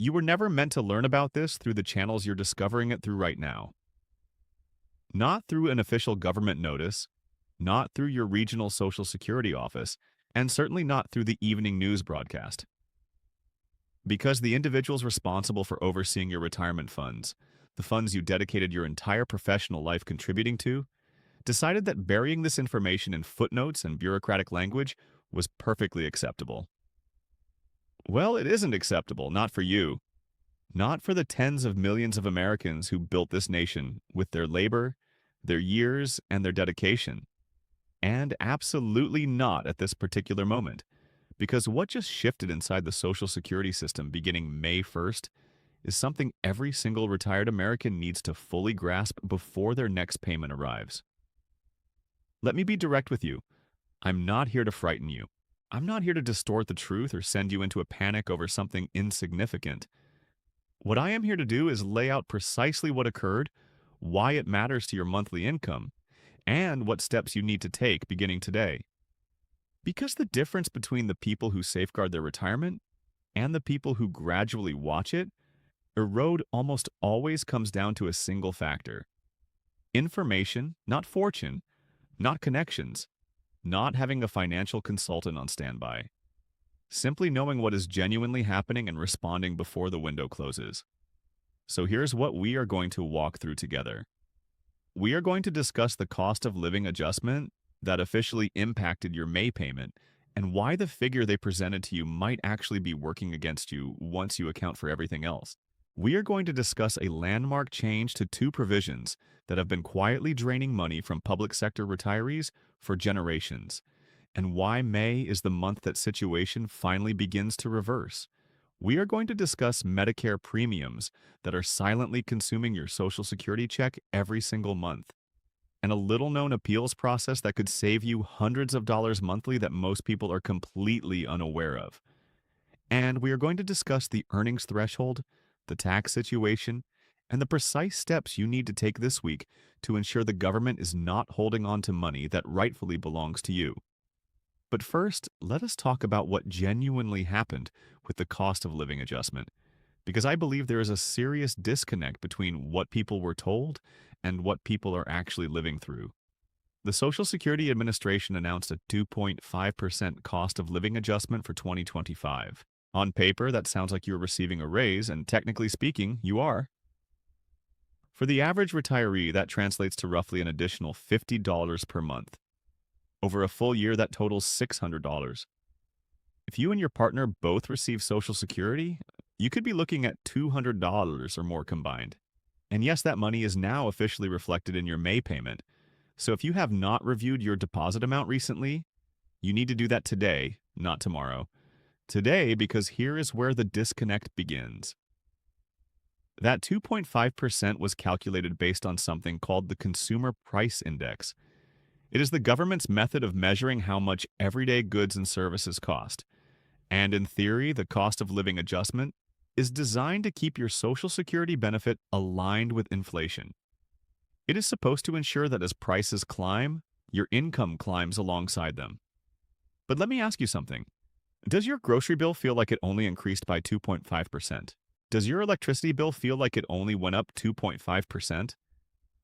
You were never meant to learn about this through the channels you're discovering it through right now. Not through an official government notice, not through your regional Social Security office, and certainly not through the evening news broadcast. Because the individuals responsible for overseeing your retirement funds, the funds you dedicated your entire professional life contributing to, decided that burying this information in footnotes and bureaucratic language was perfectly acceptable. Well, it isn't acceptable, not for you, not for the tens of millions of Americans who built this nation with their labor, their years, and their dedication. And absolutely not at this particular moment, because what just shifted inside the Social Security system beginning May 1st is something every single retired American needs to fully grasp before their next payment arrives. Let me be direct with you. I'm not here to frighten you. I'm not here to distort the truth or send you into a panic over something insignificant. What I am here to do is lay out precisely what occurred, why it matters to your monthly income, and what steps you need to take beginning today. Because the difference between the people who safeguard their retirement and the people who gradually watch it erode almost always comes down to a single factor: information, not fortune, not connections, not having a financial consultant on standby. Simply knowing what is genuinely happening and responding before the window closes. So here's what we are going to walk through together. We are going to discuss the cost of living adjustment that officially impacted your May payment and why the figure they presented to you might actually be working against you once you account for everything else. We are going to discuss a landmark change to two provisions that have been quietly draining money from public sector retirees for generations, and why May is the month that situation finally begins to reverse. We are going to discuss Medicare premiums that are silently consuming your Social Security check every single month, and a little-known appeals process that could save you hundreds of dollars monthly that most people are completely unaware of. And we are going to discuss the earnings threshold, the tax situation, and the precise steps you need to take this week to ensure the government is not holding on to money that rightfully belongs to you. But first, let us talk about what genuinely happened with the cost of living adjustment, because I believe there is a serious disconnect between what people were told and what people are actually living through. The Social Security Administration announced a 2.5% cost of living adjustment for 2025. On paper, that sounds like you're receiving a raise, and technically speaking, you are. For the average retiree, that translates to roughly an additional $50 per month. Over a full year, that totals $600. If you and your partner both receive Social Security, you could be looking at $200 or more combined. And yes, that money is now officially reflected in your May payment. So if you have not reviewed your deposit amount recently, you need to do that today, not tomorrow. Today, because here is where the disconnect begins. That 2.5% was calculated based on something called the Consumer Price Index. It is the government's method of measuring how much everyday goods and services cost. And in theory, the cost of living adjustment is designed to keep your Social Security benefit aligned with inflation. It is supposed to ensure that as prices climb, your income climbs alongside them. But let me ask you something. Does your grocery bill feel like it only increased by 2.5%? Does your electricity bill feel like it only went up 2.5%?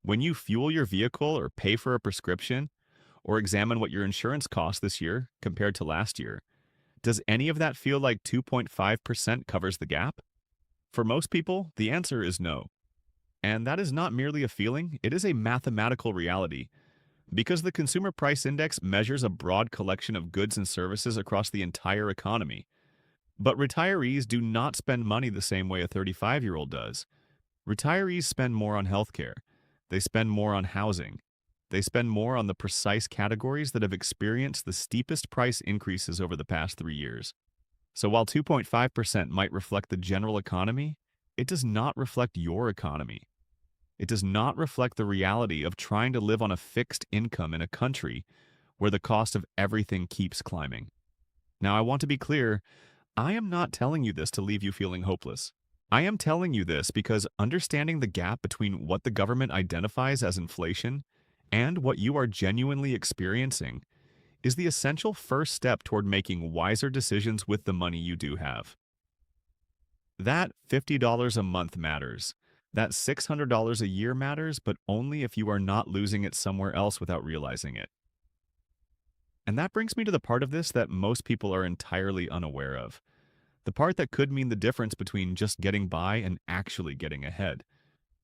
When you fuel your vehicle or pay for a prescription, or examine what your insurance cost this year compared to last year, does any of that feel like 2.5% covers the gap? For most people, the answer is no. And that is not merely a feeling, it is a mathematical reality. Because the Consumer Price Index measures a broad collection of goods and services across the entire economy. But retirees do not spend money the same way a 35-year-old does. Retirees spend more on healthcare. They spend more on housing. They spend more on the precise categories that have experienced the steepest price increases over the past 3 years. So while 2.5% might reflect the general economy, it does not reflect your economy. It does not reflect the reality of trying to live on a fixed income in a country where the cost of everything keeps climbing. Now, I want to be clear, I am not telling you this to leave you feeling hopeless. I am telling you this because understanding the gap between what the government identifies as inflation and what you are genuinely experiencing is the essential first step toward making wiser decisions with the money you do have. That $50 a month matters. That $600 a year matters, but only if you are not losing it somewhere else without realizing it. And that brings me to the part of this that most people are entirely unaware of. The part that could mean the difference between just getting by and actually getting ahead.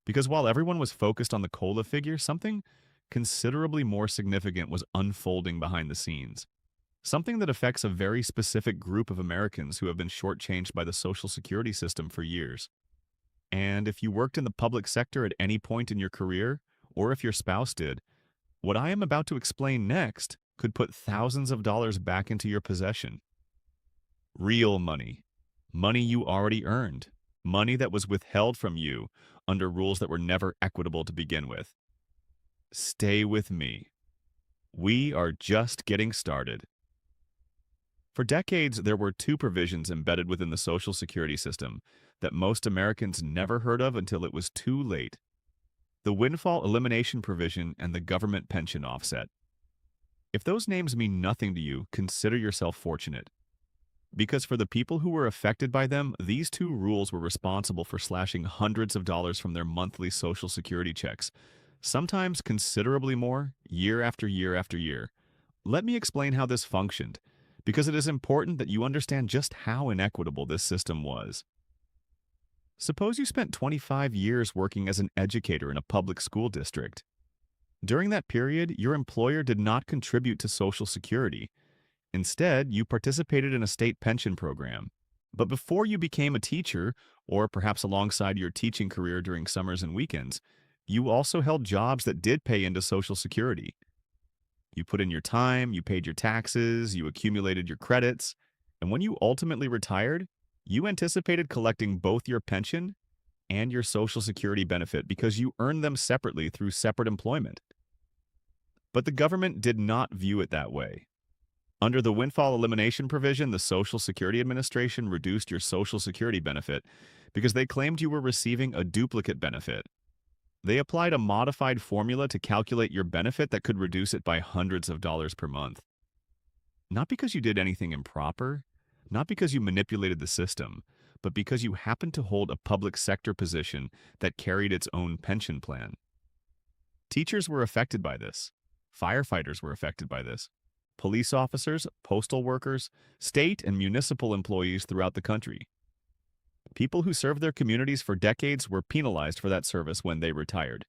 Because while everyone was focused on the COLA figure, something considerably more significant was unfolding behind the scenes. Something that affects a very specific group of Americans who have been shortchanged by the Social Security system for years. And if you worked in the public sector at any point in your career, or if your spouse did, what I am about to explain next could put thousands of dollars back into your possession. Real money. Money you already earned. Money that was withheld from you under rules that were never equitable to begin with. Stay with me. We are just getting started. For decades, there were two provisions embedded within the Social Security system that most Americans never heard of until it was too late: the windfall elimination provision and the government pension offset. If those names mean nothing to you, consider yourself fortunate. Because for the people who were affected by them, these two rules were responsible for slashing hundreds of dollars from their monthly Social Security checks, sometimes considerably more, year after year after year. Let me explain how this functioned, because it is important that you understand just how inequitable this system was. Suppose you spent 25 years working as an educator in a public school district. During that period, your employer did not contribute to Social Security. Instead, you participated in a state pension program. But before you became a teacher, or perhaps alongside your teaching career during summers and weekends, you also held jobs that did pay into Social Security. You put in your time, you paid your taxes, you accumulated your credits, and when you ultimately retired, you anticipated collecting both your pension and your Social Security benefit because you earned them separately through separate employment. But the government did not view it that way. Under the windfall elimination provision, the Social Security Administration reduced your Social Security benefit because they claimed you were receiving a duplicate benefit. They applied a modified formula to calculate your benefit that could reduce it by hundreds of dollars per month. Not because you did anything improper, not because you manipulated the system, but because you happened to hold a public sector position that carried its own pension plan. Teachers were affected by this. Firefighters were affected by this. Police officers, postal workers, state and municipal employees throughout the country. People who served their communities for decades were penalized for that service when they retired,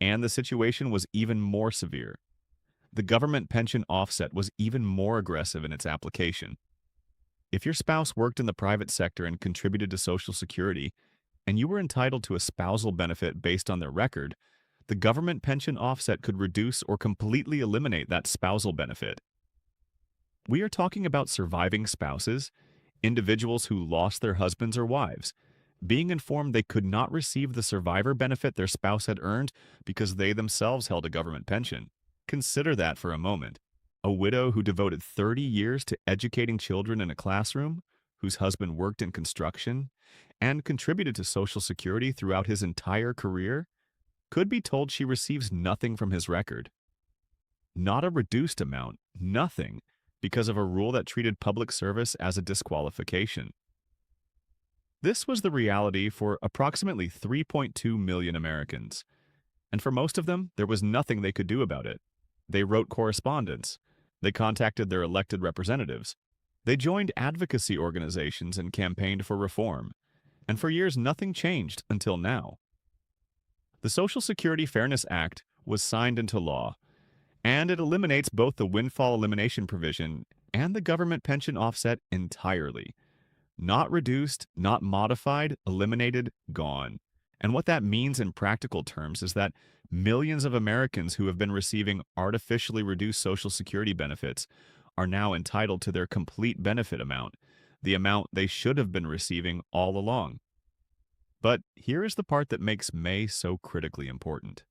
and the situation was even more severe. The government pension offset was even more aggressive in its application. If your spouse worked in the private sector and contributed to Social Security, and you were entitled to a spousal benefit based on their record, the government pension offset could reduce or completely eliminate that spousal benefit. We are talking about surviving spouses, individuals who lost their husbands or wives, being informed they could not receive the survivor benefit their spouse had earned because they themselves held a government pension. Consider that for a moment. A widow who devoted 30 years to educating children in a classroom, whose husband worked in construction, and contributed to Social Security throughout his entire career, could be told she receives nothing from his record. Not a reduced amount, nothing, because of a rule that treated public service as a disqualification. This was the reality for approximately 3.2 million Americans, and for most of them, there was nothing they could do about it. They wrote correspondence. They contacted their elected representatives. They joined advocacy organizations and campaigned for reform. And for years, nothing changed until now. The Social Security Fairness Act was signed into law, and it eliminates both the windfall elimination provision and the government pension offset entirely. Not reduced, not modified, eliminated, gone. And what that means in practical terms is that millions of Americans who have been receiving artificially reduced Social Security benefits are now entitled to their complete benefit amount, the amount they should have been receiving all along. But here is the part that makes May so critically important.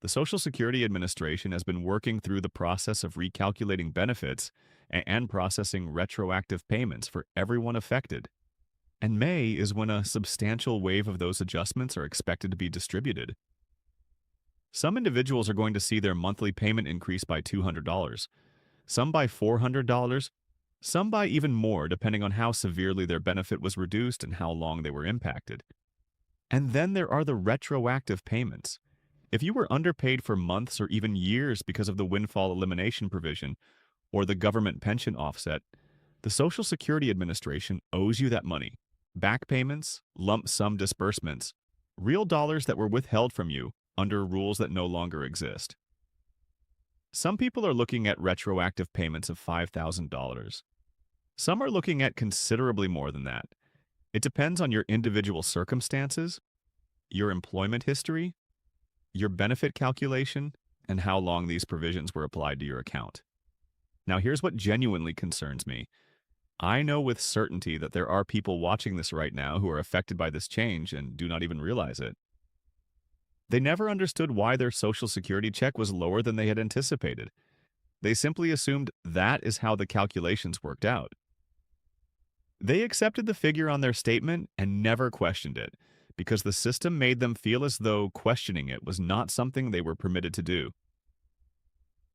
The Social Security Administration has been working through the process of recalculating benefits and processing retroactive payments for everyone affected. And May is when a substantial wave of those adjustments are expected to be distributed. Some individuals are going to see their monthly payment increase by $200, some by $400, Some buy even more depending on how severely their benefit was reduced and how long they were impacted. And then there are the retroactive payments. If you were underpaid for months or even years because of the windfall elimination provision or the government pension offset, the Social Security Administration owes you that money. Back payments, lump sum disbursements, real dollars that were withheld from you under rules that no longer exist. Some people are looking at retroactive payments of $5,000. Some are looking at considerably more than that. It depends on your individual circumstances, your employment history, your benefit calculation, and how long these provisions were applied to your account. Now, here's what genuinely concerns me. I know with certainty that there are people watching this right now who are affected by this change and do not even realize it. They never understood why their Social Security check was lower than they had anticipated. They simply assumed that is how the calculations worked out. They accepted the figure on their statement and never questioned it, because the system made them feel as though questioning it was not something they were permitted to do.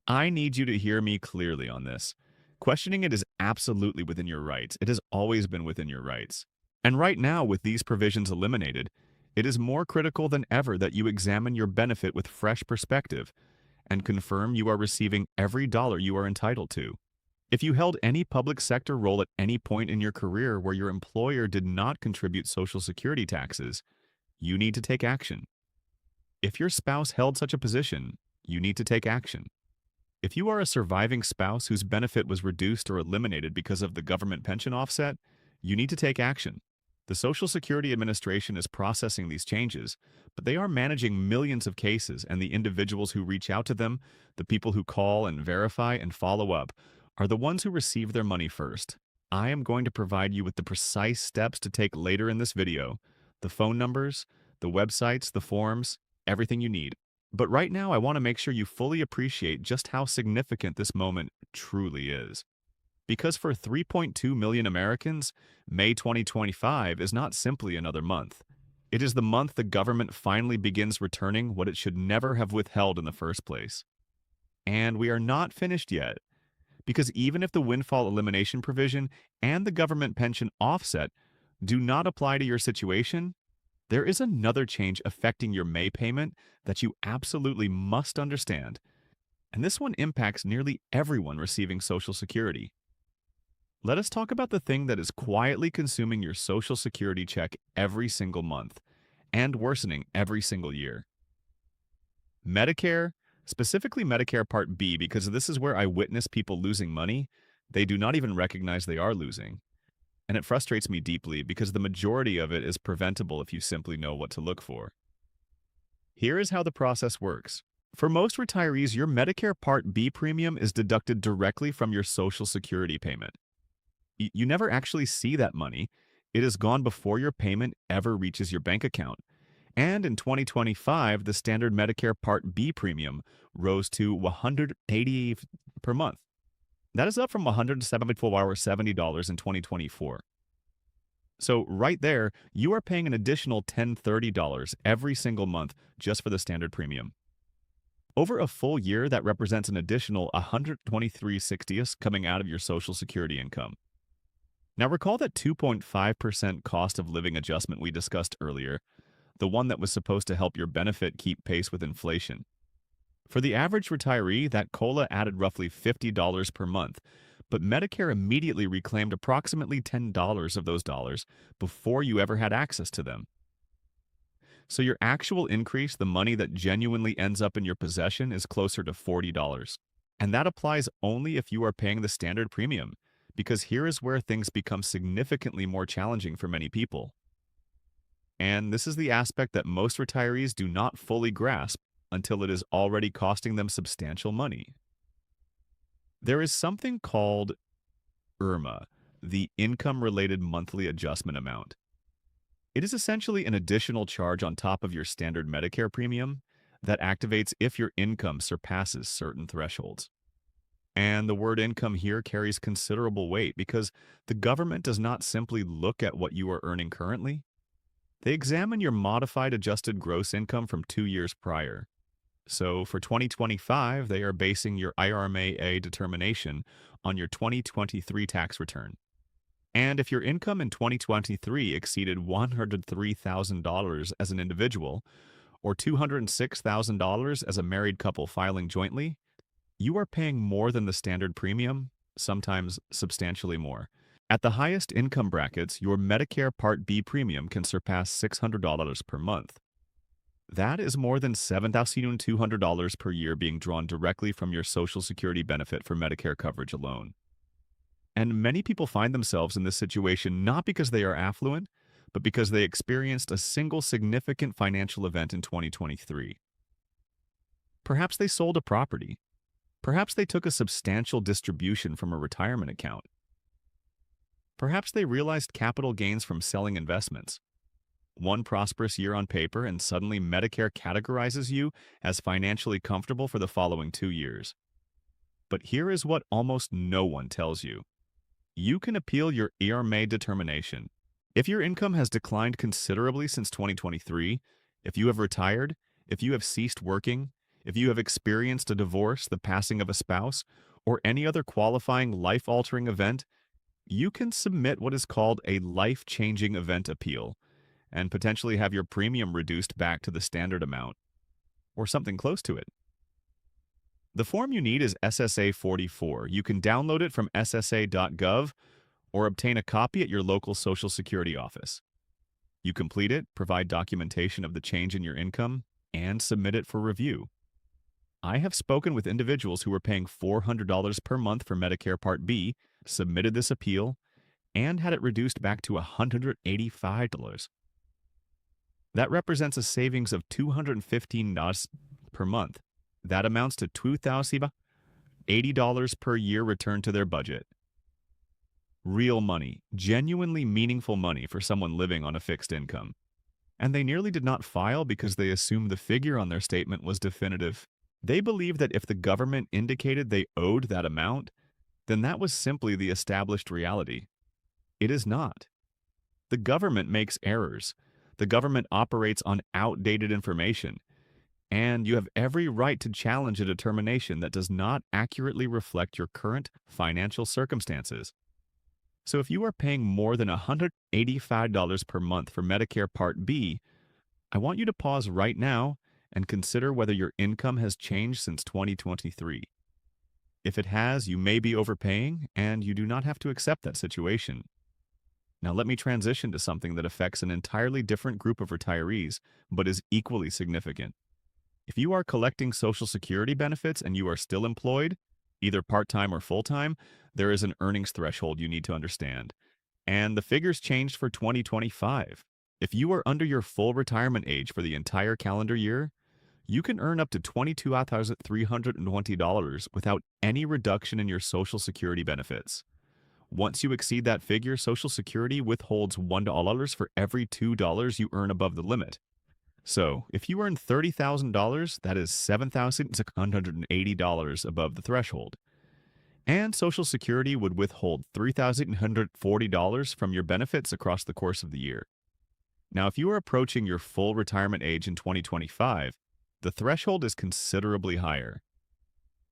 I need you to hear me clearly on this. Questioning it is absolutely within your rights. It has always been within your rights. And right now, with these provisions eliminated, it is more critical than ever that you examine your benefit with fresh perspective and confirm you are receiving every dollar you are entitled to. If you held any public sector role at any point in your career where your employer did not contribute Social Security taxes, you need to take action. If your spouse held such a position, you need to take action. If you are a surviving spouse whose benefit was reduced or eliminated because of the government pension offset, you need to take action. The Social Security Administration is processing these changes, but they are managing millions of cases, and the individuals who reach out to them, the people who call and verify and follow up, are the ones who receive their money first. I am going to provide you with the precise steps to take later in this video, the phone numbers, the websites, the forms, everything you need. But right now, I want to make sure you fully appreciate just how significant this moment truly is. Because for 3.2 million Americans, May 2025 is not simply another month. It is the month the government finally begins returning what it should never have withheld in the first place. And we are not finished yet, because even if the windfall elimination provision and the government pension offset do not apply to your situation, there is another change affecting your May payment that you absolutely must understand, and this one impacts nearly everyone receiving Social Security. Let us talk about the thing that is quietly consuming your Social Security check every single month and worsening every single year. Medicare, specifically Medicare Part B, because this is where I witness people losing money they do not even recognize they are losing. And it frustrates me deeply because the majority of it is preventable if you simply know what to look for. Here is how the process works. For most retirees, your Medicare Part B premium is deducted directly from your Social Security payment. You never actually see that money. It is gone before your payment ever reaches your bank account. And in 2025, the standard Medicare Part B premium rose to $180 per month. That is up from $174.70 in 2024. So right there, you are paying an additional $1030 every single month just for the standard premium. Over a full year, that represents an additional $123.60 coming out of your Social Security income. Now recall that 2.5% cost of living adjustment we discussed earlier, the one that was supposed to help your benefit keep pace with inflation. For the average retiree, that COLA added roughly $50 per month, but Medicare immediately reclaimed approximately $10 of those dollars before you ever had access to them. So your actual increase, the money that genuinely ends up in your possession, is closer to $40. And that applies only if you are paying the standard premium, because here is where things become significantly more challenging for many people. And this is the aspect that most retirees do not fully grasp until it is already costing them substantial money. There is something called IRMA, the Income-Related Monthly Adjustment Amount. It is essentially an additional charge on top of your standard Medicare premium that activates if your income surpasses certain thresholds. And the word income here carries considerable weight because the government does not simply look at what you are earning currently. They examine your modified adjusted gross income from 2 years prior. So for 2025, they are basing your IRMAA determination on your 2023 tax return. And if your income in 2023 exceeded $103,000 as an individual or $206,000 as a married couple filing jointly, you are paying more than the standard premium, sometimes substantially more. At the highest income brackets, your Medicare Part B premium can surpass $600 per month. That is more than $7,200 per year being drawn directly from your Social Security benefit for Medicare coverage alone. And many people find themselves in this situation not because they are affluent, but because they experienced a single significant financial event in 2023. Perhaps they sold a property. Perhaps they took a substantial distribution from a retirement account. Perhaps they realized capital gains from selling investments. One prosperous year on paper, and suddenly Medicare categorizes you as financially comfortable for the following 2 years. But here is what almost no one tells you. You can appeal your ERMA determination. If your income has declined considerably since 2023, if you have retired, if you have ceased working, if you have experienced a divorce, the passing of a spouse, or any other qualifying life-altering event, you can submit what is called a life-changing event appeal and potentially have your premium reduced back to the standard amount, or something close to it. The form you need is SSA 44. You can download it from ssa.gov or obtain a copy at your local Social Security office. You complete it, provide documentation of the change in your income, and submit it for review. I have spoken with individuals who were paying $400 per month for Medicare Part B, submitted this appeal, and had it reduced back to $185. That represents a savings of $215 per month. That amounts to $2,080 per year returned to their budget. Real money, genuinely meaningful money for someone living on a fixed income. And they nearly did not file because they assumed the figure on their statement was definitive. They believed that if the government indicated they owed that amount, then that was simply the established reality. It is not. The government makes errors. The government operates on outdated information. And you have every right to challenge a determination that does not accurately reflect your current financial circumstances. So if you are paying more than $185 per month for Medicare Part B, I want you to pause right now and consider whether your income has changed since 2023. If it has, you may be overpaying, and you do not have to accept that situation. Now let me transition to something that affects an entirely different group of retirees, but is equally significant. If you are collecting Social Security benefits and you are still employed, either part-time or full-time, there is an earnings threshold you need to understand. And the figures changed for 2025. If you are under your full retirement age for the entire calendar year, you can earn up to $22,320 without any reduction in your Social Security benefits. Once you exceed that figure, Social Security withholds $1 for every $2 you earn above the limit. So, if you earn $30,000, that is $7,680 above the threshold. And Social Security would withhold $3,840 from your benefits across the course of the year. Now, if you are approaching your full retirement age in 2025, the threshold is considerably higher.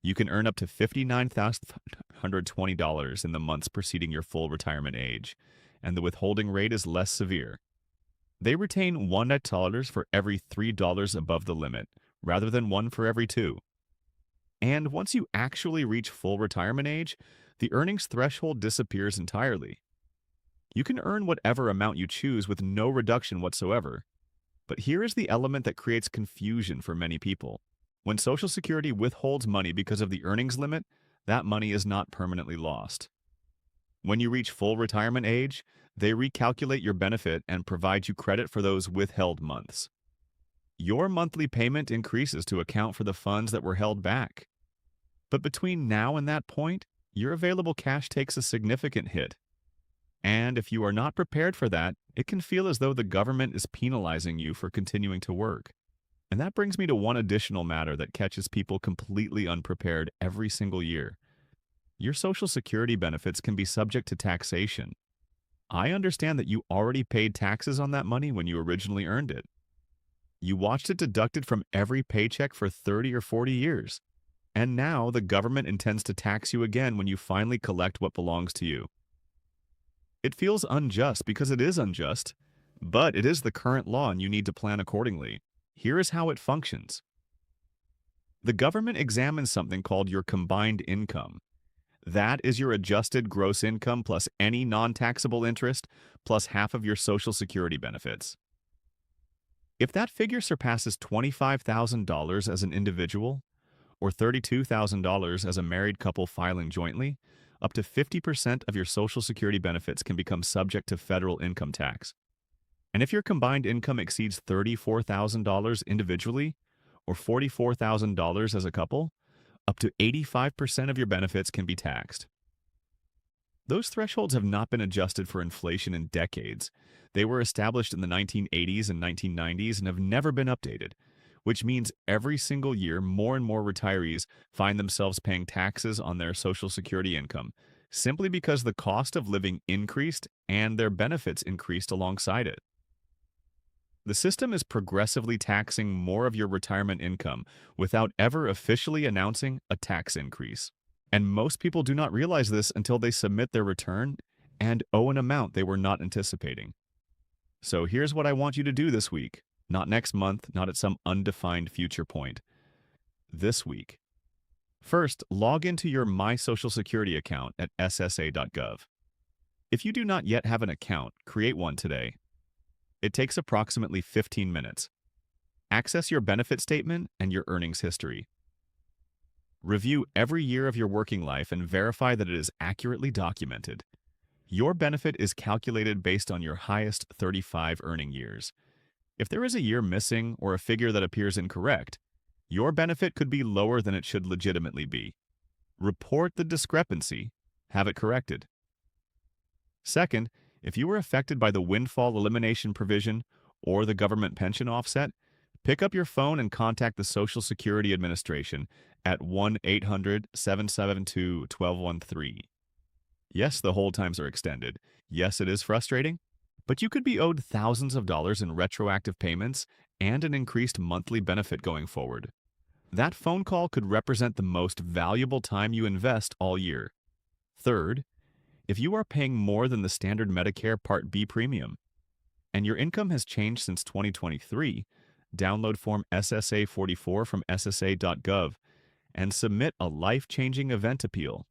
You can earn up to $59,520 in the months preceding your full retirement age, and the withholding rate is less severe. They retain $1 for every $3 above the limit, rather than one for every two. And once you actually reach full retirement age, the earnings threshold disappears entirely. You can earn whatever amount you choose with no reduction whatsoever. But here is the element that creates confusion for many people. When Social Security withholds money because of the earnings limit, that money is not permanently lost. When you reach full retirement age, they recalculate your benefit and provide you credit for those withheld months. Your monthly payment increases to account for the funds that were held back. But between now and that point, your available cash takes a significant hit. And if you are not prepared for that, it can feel as though the government is penalizing you for continuing to work. And that brings me to one additional matter that catches people completely unprepared every single year. Your Social Security benefits can be subject to taxation. I understand that you already paid taxes on that money when you originally earned it. You watched it deducted from every paycheck for 30 or 40 years. And now the government intends to tax you again when you finally collect what belongs to you. It feels unjust because it is unjust, but it is the current law and you need to plan accordingly. Here is how it functions. The government examines something called your combined income. That is your adjusted gross income plus any non-taxable interest plus half of your Social Security benefits. If that figure surpasses $25,000 as an individual or $32,000 as a married couple filing jointly, up to 50% of your Social Security benefits can become subject to federal income tax. And if your combined income exceeds $34,000 individually or $44,000 as a couple, up to 85% of your benefits can be taxed. Those thresholds have not been adjusted for inflation in decades. They were established in the 1980s and 1990s and have never been updated, which means every single year more and more retirees find themselves paying taxes on their Social Security income, simply because the cost of living increased and their benefits increased alongside it. The system is progressively taxing more of your retirement income without ever officially announcing a tax increase. And most people do not realize this until they submit their return and owe an amount they were not anticipating. So here's what I want you to do this week. Not next month, not at some undefined future point. This week. First, log into your My Social Security account at ssa.gov. If you do not yet have an account, create one today. It takes approximately 15 minutes. Access your benefit statement and your earnings history. Review every year of your working life and verify that it is accurately documented. Your benefit is calculated based on your highest 35 earning years. If there is a year missing or a figure that appears incorrect, your benefit could be lower than it should legitimately be. Report the discrepancy, have it corrected. Second, if you were affected by the windfall elimination provision or the government pension offset, pick up your phone and contact the Social Security Administration at 1-800-772-1213. Yes, the hold times are extended. Yes, it is frustrating, but you could be owed thousands of dollars in retroactive payments and an increased monthly benefit going forward. That phone call could represent the most valuable time you invest all year. Third, if you are paying more than the standard Medicare Part B premium, and your income has changed since 2023, download Form SSA 44 from ssa.gov and submit a life-changing event appeal.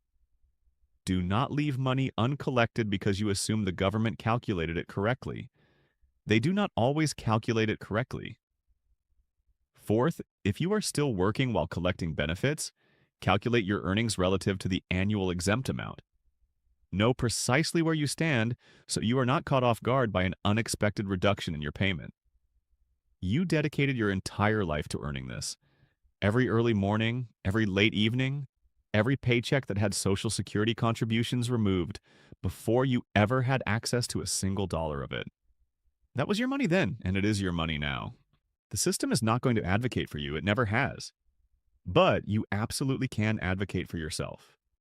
Do not leave money uncollected because you assume the government calculated it correctly. They do not always calculate it correctly. Fourth, if you are still working while collecting benefits, calculate your earnings relative to the annual exempt amount. Know precisely where you stand so you are not caught off guard by an unexpected reduction in your payment. You dedicated your entire life to earning this. Every early morning, every late evening, every paycheck that had Social Security contributions removed before you ever had access to a single dollar of it. That was your money then, and it is your money now. The system is not going to advocate for you. It never has. But you absolutely can advocate for yourself.